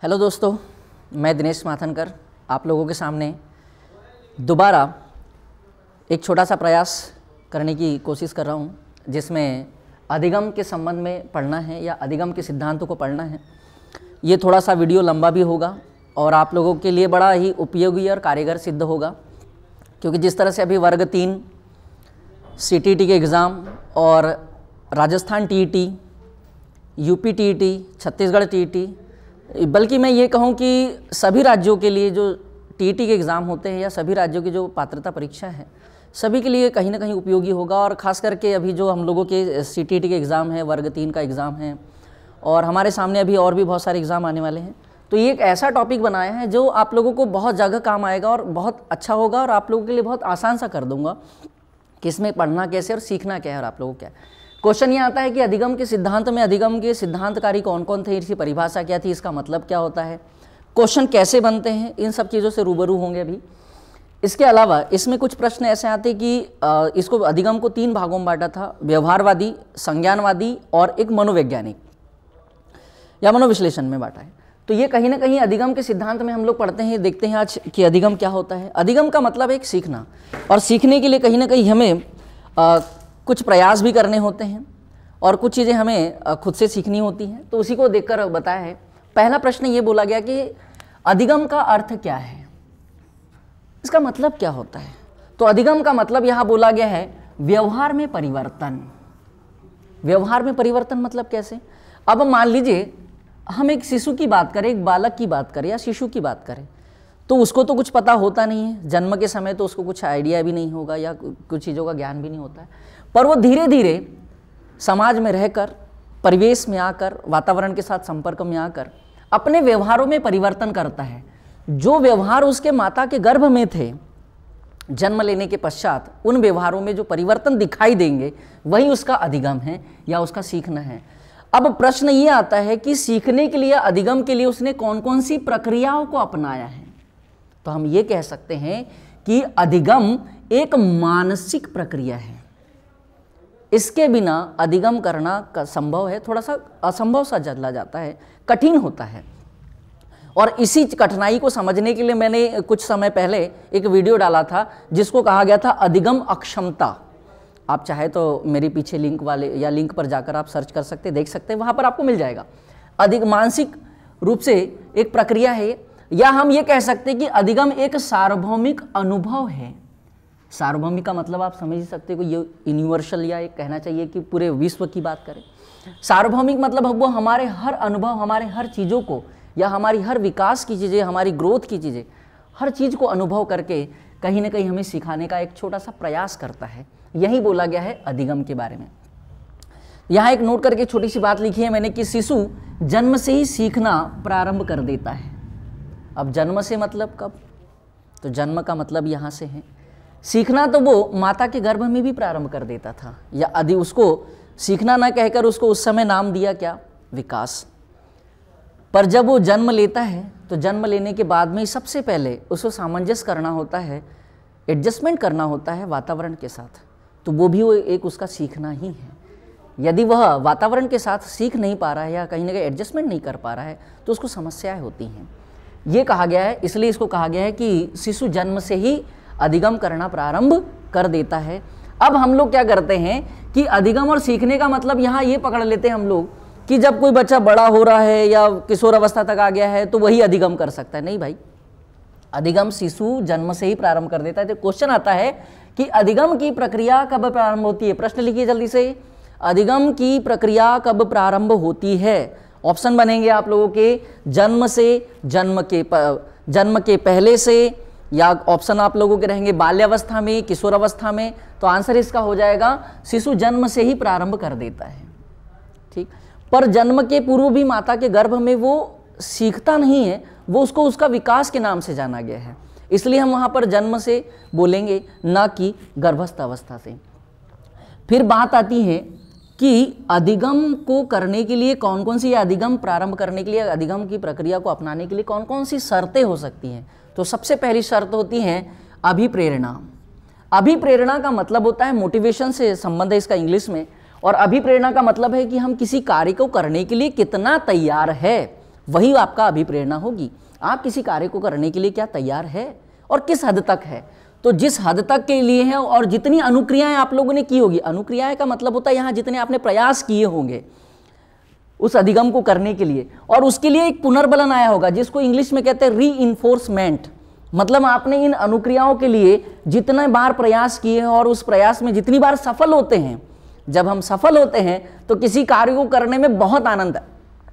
Hello दोस्तों, मैं दिनेश माथनकर आप लोगों के सामने दोबारा एक छोटा सा प्रयास करने की कोशिश कर रहा हूँ, जिसमें अधिगम के संबंध में पढ़ना है या अधिगम के सिद्धांतों को पढ़ना है। ये थोड़ा सा वीडियो लंबा भी होगा और आप लोगों के लिए बड़ा ही उपयोगी और कारगर सिद्ध होगा, क्योंकि जिस तरह से अभी वर्ग 3 CTET के एग्ज़ाम और Rajasthan TET, UP TET, Chhattisgarh TET, बल्कि मैं ये कहूँ कि सभी राज्यों के लिए जो TET के एग्ज़ाम होते हैं या सभी राज्यों की जो पात्रता परीक्षा है, सभी के लिए कहीं ना कहीं उपयोगी होगा। और ख़ास करके अभी जो हम लोगों के CTET के एग्ज़ाम है, वर्ग 3 का एग्ज़ाम है और हमारे सामने अभी और भी बहुत सारे एग्ज़ाम आने वाले हैं, तो ये एक ऐसा टॉपिक बनाया है जो आप लोगों को बहुत जगह काम आएगा और बहुत अच्छा होगा और आप लोगों के लिए बहुत आसान सा कर दूंगा कि इसमें पढ़ना कैसे और सीखना क्या है और आप लोगों को क्या है। क्वेश्चन ये आता है कि अधिगम के सिद्धांत में अधिगम के सिद्धांतकारी कौन कौन थे, इसकी परिभाषा क्या थी, इसका मतलब क्या होता है, क्वेश्चन कैसे बनते हैं, इन सब चीज़ों से रूबरू होंगे अभी। इसके अलावा इसमें कुछ प्रश्न ऐसे आते कि इसको अधिगम को 3 भागों में बांटा था, व्यवहारवादी, संज्ञानवादी और एक मनोवैज्ञानिक या मनोविश्लेषण में बांटा है। तो ये कहीं ना कहीं अधिगम के सिद्धांत में हम लोग पढ़ते हैं, देखते हैं आज कि अधिगम क्या होता है। अधिगम का मतलब है एक सीखना, और सीखने के लिए कहीं ना कहीं हमें कुछ प्रयास भी करने होते हैं और कुछ चीज़ें हमें खुद से सीखनी होती हैं। तो उसी को देखकर बताया है। पहला प्रश्न ये बोला गया कि अधिगम का अर्थ क्या है, इसका मतलब क्या होता है। तो अधिगम का मतलब यहाँ बोला गया है व्यवहार में परिवर्तन। व्यवहार में परिवर्तन मतलब कैसे? अब मान लीजिए हम एक शिशु की बात करें, एक बालक की बात करें या शिशु की बात करें, तो उसको तो कुछ पता होता नहीं है, जन्म के समय तो उसको कुछ आइडिया भी नहीं होगा या कुछ चीज़ों का ज्ञान भी नहीं होता है, पर वो धीरे धीरे समाज में रहकर, परिवेश में आकर, वातावरण के साथ संपर्क में आकर अपने व्यवहारों में परिवर्तन करता है। जो व्यवहार उसके माता के गर्भ में थे जन्म लेने के पश्चात, उन व्यवहारों में जो परिवर्तन दिखाई देंगे वही उसका अधिगम है या उसका सीखना है। अब प्रश्न ये आता है कि सीखने के लिए, अधिगम के लिए उसने कौन कौन सी प्रक्रियाओं को अपनाया है। तो हम ये कह सकते हैं कि अधिगम एक मानसिक प्रक्रिया है। इसके बिना अधिगम करना संभव है, थोड़ा सा असंभव सा चला जाता है, कठिन होता है। और इसी कठिनाई को समझने के लिए मैंने कुछ समय पहले एक वीडियो डाला था जिसको कहा गया था अधिगम अक्षमता। आप चाहे तो मेरे पीछे लिंक वाले या लिंक पर जाकर आप सर्च कर सकते, देख सकते हैं, वहाँ पर आपको मिल जाएगा। अधिक मानसिक रूप से एक प्रक्रिया है, या हम ये कह सकते हैं कि अधिगम एक सार्वभौमिक अनुभव है। सार्वभौमिक का मतलब आप समझ ही सकते हो, ये यूनिवर्सल या एक कहना चाहिए कि पूरे विश्व की बात करें। सार्वभौमिक मतलब वो हमारे हर अनुभव, हमारे हर चीज़ों को या हमारी हर विकास की चीज़ें, हमारी ग्रोथ की चीज़ें, हर चीज़ को अनुभव करके कहीं ना कहीं हमें सिखाने का एक छोटा सा प्रयास करता है। यही बोला गया है अधिगम के बारे में। यहाँ एक नोट करके छोटी सी बात लिखी है मैंने कि शिशु जन्म से ही सीखना प्रारंभ कर देता है। अब जन्म से मतलब कब? तो जन्म का मतलब यहाँ से है सीखना, तो वो माता के गर्भ में भी प्रारंभ कर देता था, या आदि उसको सीखना ना कहकर उसको उस समय नाम दिया क्या? विकास। पर जब वो जन्म लेता है तो जन्म लेने के बाद में सबसे पहले उसको सामंजस्य करना होता है, एडजस्टमेंट करना होता है वातावरण के साथ। तो वो भी वो एक उसका सीखना ही है। यदि वह वातावरण के साथ सीख नहीं पा रहा है या कहीं ना कहीं एडजस्टमेंट नहीं कर पा रहा है तो उसको समस्याएं होती हैं। ये कहा गया है, इसलिए इसको कहा गया है कि शिशु जन्म से ही अधिगम करना प्रारंभ कर देता है। अब हम लोग क्या करते हैं कि अधिगम और सीखने का मतलब यहाँ ये पकड़ लेते हैं हम लोग कि जब कोई बच्चा बड़ा हो रहा है या किशोर अवस्था तक आ गया है तो वही अधिगम कर सकता है। नहीं भाई, अधिगम शिशु जन्म से ही प्रारंभ कर देता है। तो क्वेश्चन आता है कि अधिगम की प्रक्रिया कब प्रारंभ होती है? प्रश्न लिखिए जल्दी से, अधिगम की प्रक्रिया कब प्रारंभ होती है? ऑप्शन बनेंगे आप लोगों के, जन्म से, जन्म के पहले से, या ऑप्शन आप लोगों के रहेंगे बाल्यावस्था में, किशोर अवस्था में। तो आंसर इसका हो जाएगा शिशु जन्म से ही प्रारंभ कर देता है। ठीक, पर जन्म के पूर्व भी माता के गर्भ में वो सीखता नहीं है, वो उसको उसका विकास के नाम से जाना गया है, इसलिए हम वहाँ पर जन्म से बोलेंगे, ना कि गर्भस्थ अवस्था से। फिर बात आती है कि अधिगम को करने के लिए कौन कौन सी, अधिगम प्रारंभ करने के लिए, अधिगम की प्रक्रिया को अपनाने के लिए कौन कौन सी शर्तें हो सकती हैं। तो सबसे पहली शर्त होती है अभिप्रेरणा। अभिप्रेरणा का मतलब होता है, मोटिवेशन से संबंध है इसका इंग्लिश में, और अभिप्रेरणा का मतलब है कि हम किसी कार्य को करने के लिए कितना तैयार है, वही आपका अभिप्रेरणा होगी। आप किसी कार्य को करने के लिए क्या तैयार है और किस हद तक है। तो जिस हद तक के लिए है और जितनी अनुक्रियाएं आप लोगों ने की होगी, अनुक्रियाएं का मतलब होता है यहाँ जितने आपने प्रयास किए होंगे उस अधिगम को करने के लिए, और उसके लिए एक पुनर्बलन आया होगा जिसको इंग्लिश में कहते हैं रीइंफोर्समेंट। मतलब आपने इन अनुक्रियाओं के लिए जितने बार प्रयास किए हैं और उस प्रयास में जितनी बार सफल होते हैं, जब हम सफल होते हैं तो किसी कार्य को करने में बहुत आनंद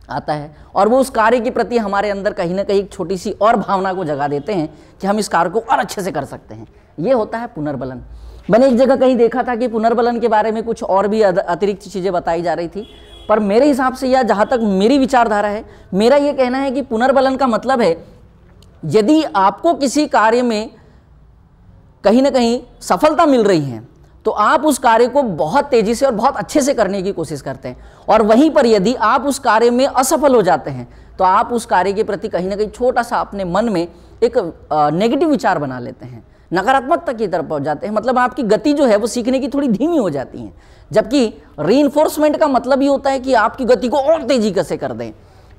आता है और वो उस कार्य के प्रति हमारे अंदर कहीं ना कहीं एक छोटी सी और भावना को जगा देते हैं कि हम इस कार्य को और अच्छे से कर सकते हैं। ये होता है पुनर्बलन। मैंने एक जगह कहीं देखा था कि पुनर्बलन के बारे में कुछ और भी अतिरिक्त चीज़ें बताई जा रही थी, पर मेरे हिसाब से या जहाँ तक मेरी विचारधारा है, मेरा ये कहना है कि पुनर्बलन का मतलब है यदि आपको किसी कार्य में कहीं ना कहीं सफलता मिल रही है तो आप उस कार्य को बहुत तेजी से और बहुत अच्छे से करने की कोशिश करते हैं, और वहीं पर यदि आप उस कार्य में असफल हो जाते हैं तो आप उस कार्य के प्रति कहीं ना कहीं छोटा सा अपने मन में एक नेगेटिव विचार बना लेते हैं, नकारात्मकता की तरफ पहुंच जाते हैं। मतलब आपकी गति जो है वो सीखने की थोड़ी धीमी हो जाती है, जबकि रीइंफोर्समेंट का मतलब ही होता है कि आपकी गति को और तेजी कैसे कर दें।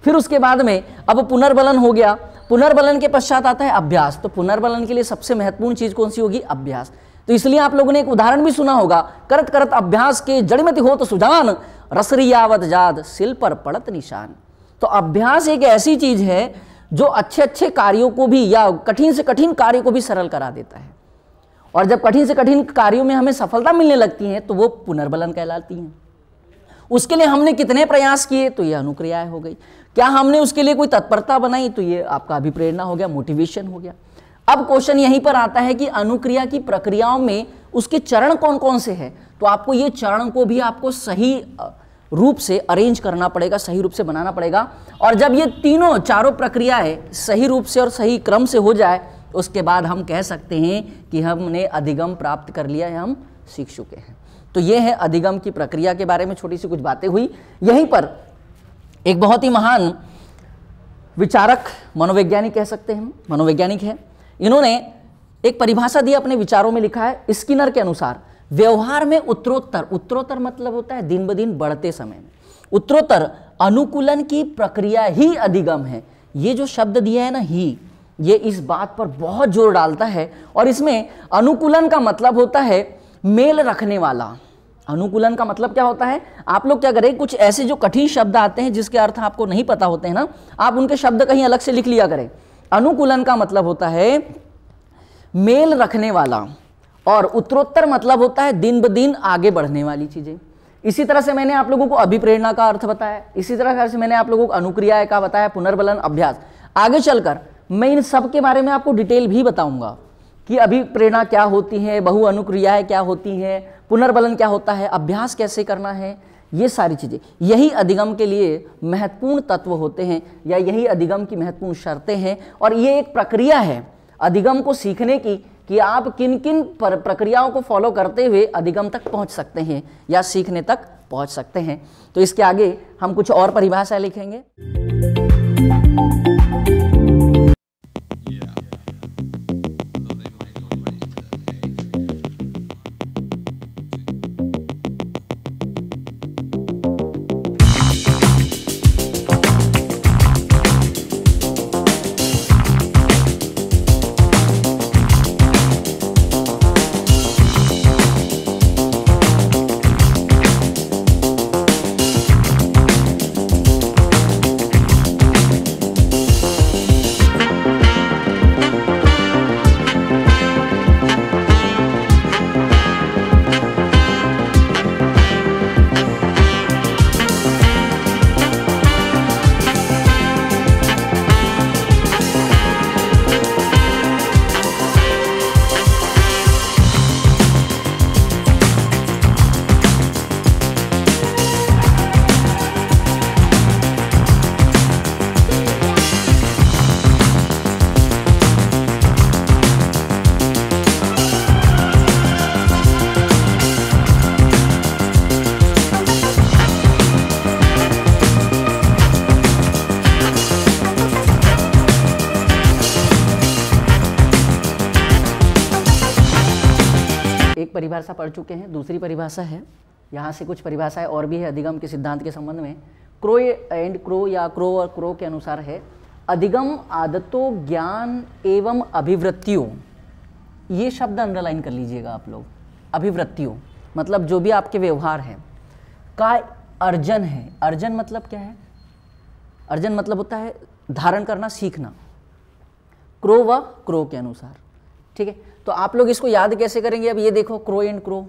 फिर उसके बाद में अब पुनर्बलन हो गया, पुनर्बलन के पश्चात आता है अभ्यास। तो पुनर्बलन के लिए सबसे महत्वपूर्ण चीज कौन सी होगी? अभ्यास। तो इसलिए आप लोगों ने एक उदाहरण भी सुना होगा, करत करत अभ्यास के जड़मति हो तो सुजान, रसरियावत जाद सिल पर पड़त निशान। तो अभ्यास एक ऐसी चीज है जो अच्छे अच्छे कार्यों को भी या कठिन से कठिन कार्य को भी सरल करा देता है, और जब कठिन से कठिन कार्यों में हमें सफलता मिलने लगती है तो वो पुनर्बलन कहलाती हैं। उसके लिए हमने कितने प्रयास किए तो ये अनुक्रियाएं हो गई। क्या हमने उसके लिए कोई तत्परता बनाई तो ये आपका अभिप्रेरणा हो गया, मोटिवेशन हो गया। अब क्वेश्चन यहीं पर आता है कि अनुक्रिया की प्रक्रियाओं में उसके चरण कौन कौन से हैं। तो आपको ये चरण को भी आपको सही रूप से अरेंज करना पड़ेगा, सही रूप से बनाना पड़ेगा। और जब ये तीनों चारों प्रक्रियाएं सही रूप से और सही क्रम से हो जाए उसके बाद हम कह सकते हैं कि हमने अधिगम प्राप्त कर लिया है, हम सीख चुके हैं। तो ये है अधिगम की प्रक्रिया के बारे में छोटी सी कुछ बातें हुई। यहीं पर एक बहुत ही महान विचारक, मनोवैज्ञानिक कह सकते हैं, मनोवैज्ञानिक है, इन्होंने एक परिभाषा दी, अपने विचारों में लिखा है, स्किनर के अनुसार व्यवहार में उत्तरोत्तर, उत्तरोत्तर मतलब होता है दिन ब दिन बढ़ते समय में, उत्तरोत्तर अनुकूलन की प्रक्रिया ही अधिगम है। ये जो शब्द दिया है ना ही, ये इस बात पर बहुत जोर डालता है। और इसमें अनुकूलन का मतलब होता है मेल रखने वाला। अनुकूलन का मतलब क्या होता है? आप लोग क्या करें, कुछ ऐसे जो कठिन शब्द आते हैं जिसके अर्थ आपको नहीं पता होते हैं ना, आप उनके शब्द कहीं अलग से लिख लिया करें। अनुकूलन का मतलब होता है मेल रखने वाला, और उत्तरोत्तर मतलब होता है दिन ब दिन आगे बढ़ने वाली चीजें। इसी तरह से मैंने आप लोगों को अभिप्रेरणा का अर्थ बताया, इसी तरह से मैंने आप लोगों को अनुक्रिया का बताया, पुनर्बलन, अभ्यास। आगे चलकर मैं इन सब के बारे में आपको डिटेल भी बताऊंगा कि अभिप्रेरणा क्या होती है, बहु अनुक्रियाएं क्या होती हैं, पुनर्बलन क्या होता है, अभ्यास कैसे करना है। ये सारी चीजें, यही अधिगम के लिए महत्वपूर्ण तत्व होते हैं, या यही अधिगम की महत्वपूर्ण शर्तें हैं। और ये एक प्रक्रिया है अधिगम को सीखने की कि आप किन किन प्रक्रियाओं को फॉलो करते हुए अधिगम तक पहुंच सकते हैं या सीखने तक पहुंच सकते हैं। तो इसके आगे हम कुछ और परिभाषाएं लिखेंगे। परिभाषा पढ़ चुके हैं, दूसरी परिभाषा है, यहाँ से कुछ परिभाषाएं और भी है अधिगम के सिद्धांत के संबंध में। क्रो एंड क्रो या क्रो और क्रो के अनुसार है, अधिगम आदतों, ज्ञान एवं अभिवृत्तियों, ये शब्द अंडरलाइन कर लीजिएगा आप लोग। अभिवृत्तियों मतलब जो भी आपके व्यवहार है का अर्जन है। अर्जन मतलब क्या है? अर्जन मतलब होता है धारण करना, सीखना, क्रो व क्रो के अनुसार। ठीक है, तो आप लोग इसको याद कैसे करेंगे? अब ये देखो क्रो एंड क्रो,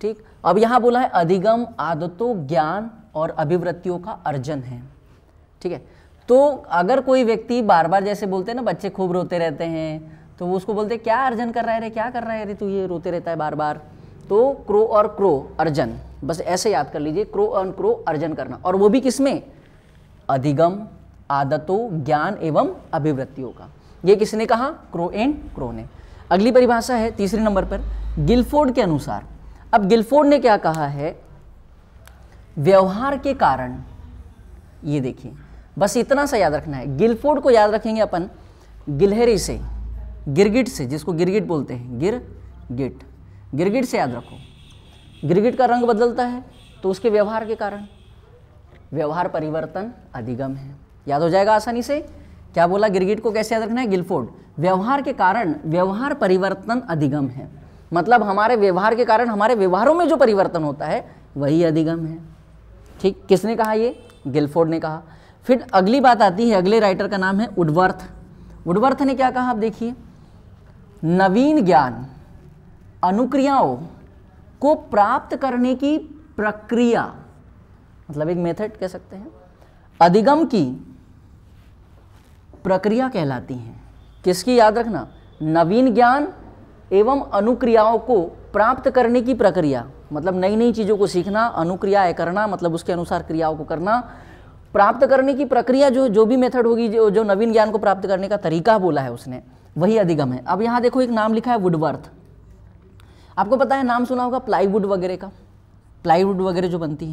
ठीक। अब यहां बोला है अधिगम आदतों, ज्ञान और अभिवृत्तियों का अर्जन है। ठीक है, तो अगर कोई व्यक्ति बार बार, जैसे बोलते हैं ना बच्चे खूब रोते रहते हैं, तो वो उसको बोलते हैं क्या अर्जन कर रहा है रे, क्या कर रहा है रे तू, ये रोते रहता है बार बार। तो क्रो और क्रो अर्जन, बस ऐसे याद कर लीजिए, क्रो और क्रो अर्जन करना, और वो भी किसमें? अधिगम आदतों, ज्ञान एवं अभिवृत्तियों का। ये किसने कहा? क्रो एंड क्रो ने। अगली परिभाषा है तीसरे नंबर पर, गिलफोर्ड के अनुसार। अब गिलफोर्ड ने क्या कहा है? व्यवहार के कारण, ये देखिए बस इतना सा याद रखना है। गिलफोर्ड को याद रखेंगे अपन गिलहरी से, गिरगिट से, जिसको गिरगिट बोलते हैं, गिरगिट, गिरगिट से याद रखो। गिरगिट का रंग बदलता है तो उसके व्यवहार के कारण, व्यवहार परिवर्तन अधिगम है। याद हो जाएगा आसानी से। क्या बोला? गिरगिट को कैसे याद रखना है? गिलफोर्ड, व्यवहार के कारण व्यवहार परिवर्तन अधिगम है। मतलब हमारे व्यवहार के कारण हमारे व्यवहारों में जो परिवर्तन होता है वही अधिगम है। ठीक, किसने कहा? ये गिलफोर्ड ने कहा। फिर अगली बात आती है, अगले राइटर का नाम है वुडवर्थ। वुडवर्थ ने क्या कहा? आप देखिए, नवीन ज्ञान अनुक्रियाओं को प्राप्त करने की प्रक्रिया, मतलब एक मेथड कह सकते हैं, अधिगम की प्रक्रिया कहलाती है। किसकी? याद रखना, नवीन ज्ञान एवं अनुक्रियाओं को प्राप्त करने की प्रक्रिया, मतलब नई नई चीज़ों को सीखना, अनुक्रियाएं करना मतलब उसके अनुसार क्रियाओं को करना, प्राप्त करने की प्रक्रिया, जो भी मेथड होगी, जो नवीन ज्ञान को प्राप्त करने का तरीका बोला है उसने, वही अधिगम है। अब यहाँ देखो एक नाम लिखा है वुडवर्थ। आपको पता है, नाम सुना होगा प्लाईवुड वगैरह का, प्लाईवुड वगैरह जो बनती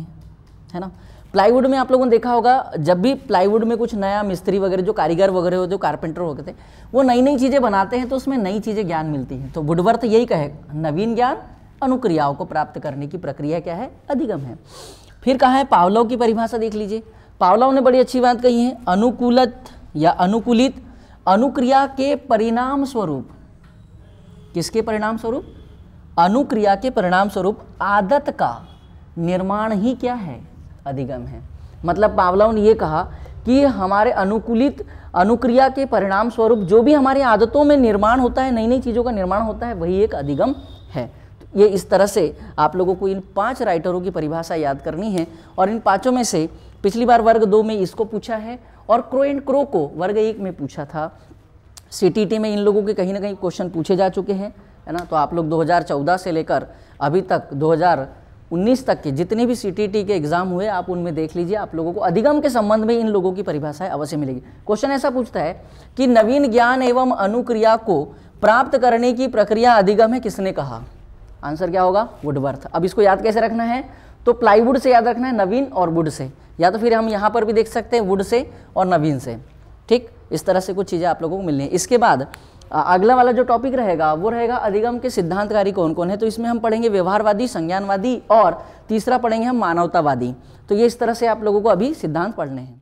है ना। प्लाईवुड में आप लोगों ने देखा होगा, जब भी प्लाईवुड में कुछ नया मिस्त्री वगैरह, जो कारीगर वगैरह हो, जो कारपेंटर होते थे, वो नई नई चीज़ें बनाते हैं तो उसमें नई चीज़ें ज्ञान मिलती हैं। तो वुडवर्थ यही कहे, नवीन ज्ञान अनुक्रियाओं को प्राप्त करने की प्रक्रिया क्या है? अधिगम है। फिर कहा है, पावलोव की परिभाषा देख लीजिए। पावलोव ने बड़ी अच्छी बात कही है, अनुकूलित या अनुकूलित अनुक्रिया के परिणाम स्वरूप, किसके परिणाम स्वरूप? अनुक्रिया के परिणाम स्वरूप आदत का निर्माण ही क्या है? अधिगम है। मतलब पावलोव ने ये कहा कि हमारे अनुकूलित अनुक्रिया के परिणाम स्वरूप जो भी हमारी आदतों में निर्माण होता है, नई नई चीज़ों का निर्माण होता है, वही एक अधिगम है। तो ये इस तरह से आप लोगों को इन 5 राइटरों की परिभाषा याद करनी है, और इन 5 में से पिछली बार वर्ग 2 में इसको पूछा है, और क्रो एंड क्रो को वर्ग 1 में पूछा था। सीटीटी में इन लोगों के कहीं ना कहीं क्वेश्चन पूछे जा चुके हैं, है ना। तो आप लोग 2014 से लेकर अभी तक 2019 तक के जितने भी सीटीटी के एग्जाम हुए, आप उनमें देख लीजिए, आप लोगों को अधिगम के संबंध में इन लोगों की परिभाषाएं अवश्य मिलेगी। क्वेश्चन ऐसा पूछता है कि नवीन ज्ञान एवं अनुक्रिया को प्राप्त करने की प्रक्रिया अधिगम है, किसने कहा? आंसर क्या होगा? वुडवर्थ। अब इसको याद कैसे रखना है? तो प्लाईवुड से याद रखना है, नवीन और वुड से, या तो फिर हम यहाँ पर भी देख सकते हैं वुड से और नवीन से। ठीक, इस तरह से कुछ चीज़ें आप लोगों को मिलनी है। इसके बाद अगला वाला जो टॉपिक रहेगा वो रहेगा अधिगम के सिद्धांतकारी कौन कौन है। तो इसमें हम पढ़ेंगे व्यवहारवादी, संज्ञानवादी, और तीसरा पढ़ेंगे हम मानवतावादी। तो ये इस तरह से आप लोगों को अभी सिद्धांत पढ़ने हैं।